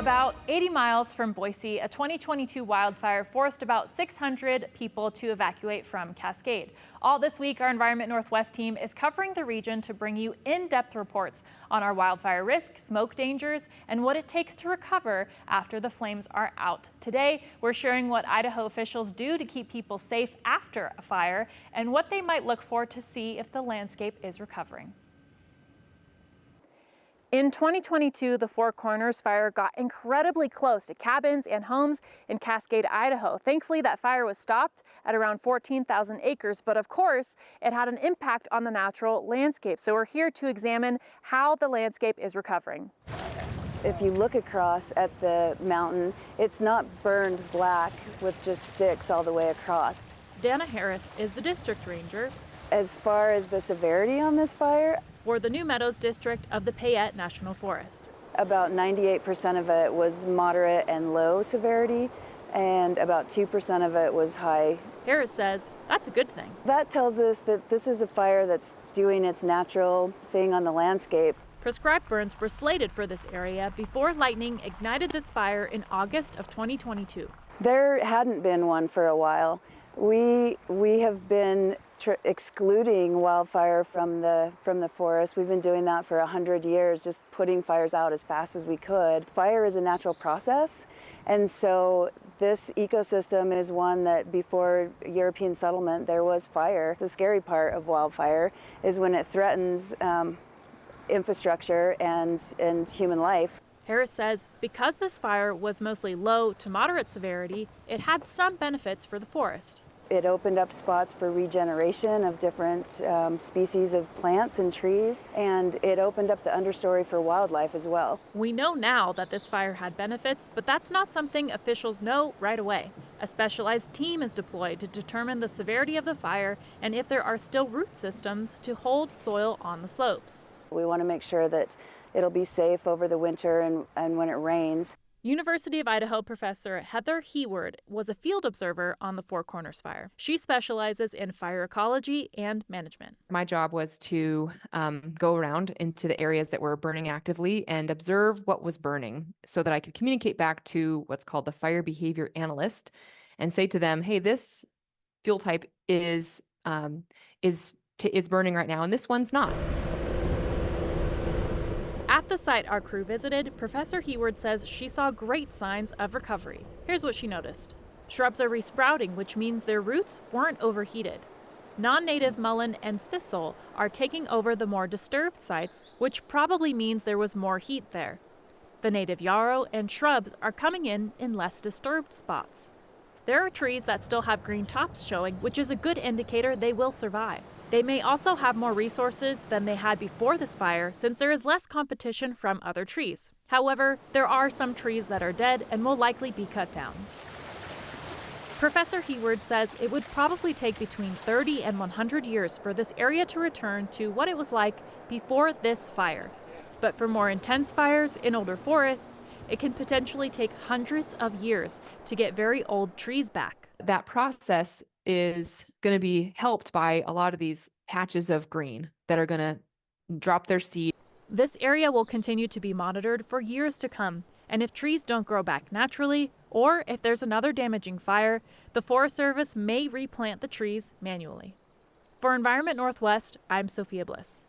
About 80 miles from Boise, a 2022 wildfire forced about 600 people to evacuate from Cascade. All this week, our Environment Northwest team is covering the region to bring you in-depth reports on our wildfire risk, smoke dangers, and what it takes to recover after the flames are out. Today, we're sharing what Idaho officials do to keep people safe after a fire and what they might look for to see if the landscape is recovering. In 2022, the Four Corners fire got incredibly close to cabins and homes in Cascade, Idaho. Thankfully, that fire was stopped at around 14,000 acres, but of course, it had an impact on the natural landscape. So we're here to examine how the landscape is recovering. If you look across at the mountain, it's not burned black with just sticks all the way across. Dana Harris is the district ranger. As far as the severity on this fire, for the New Meadows district of the Payette National Forest. About 98% of it was moderate and low severity, and about 2% of it was high. Harris says that's a good thing. That tells us that this is a fire that's doing its natural thing on the landscape. Prescribed burns were slated for this area before lightning ignited this fire in August of 2022. There hadn't been one for a while. We have been excluding wildfire from the forest. We've been doing that for 100 years, just putting fires out as fast as we could. Fire is a natural process, and so this ecosystem is one that before European settlement there was fire. The scary part of wildfire is when it threatens infrastructure and human life. Harris says because this fire was mostly low to moderate severity, it had some benefits for the forest. It opened up spots for regeneration of different species of plants and trees, and it opened up the understory for wildlife as well. We know now that this fire had benefits, but that's not something officials know right away. A specialized team is deployed to determine the severity of the fire and if there are still root systems to hold soil on the slopes. We want to make sure that it'll be safe over the winter and when it rains. University of Idaho professor Heather Heward was a field observer on the Four Corners fire. She specializes in fire ecology and management. My job was to go around into the areas that were burning actively and observe what was burning so that I could communicate back to what's called the fire behavior analyst and say to them, hey, this fuel type is burning right now and this one's not. At the site our crew visited, Professor Heward says she saw great signs of recovery. Here's what she noticed. Shrubs are resprouting, which means their roots weren't overheated. Non-native mullein and thistle are taking over the more disturbed sites, which probably means there was more heat there. The native yarrow and shrubs are coming in less disturbed spots. There are trees that still have green tops showing, which is a good indicator they will survive. They may also have more resources than they had before this fire since there is less competition from other trees. However, there are some trees that are dead and will likely be cut down. Professor Heward says it would probably take between 30 and 100 years for this area to return to what it was like before this fire. But for more intense fires in older forests, it can potentially take hundreds of years to get very old trees back. That process is going to be helped by a lot of these patches of green that are going to drop their seed. This area will continue to be monitored for years to come, and if trees don't grow back naturally, or if there's another damaging fire, the Forest Service may replant the trees manually. For Environment Northwest, I'm Sophia Bliss.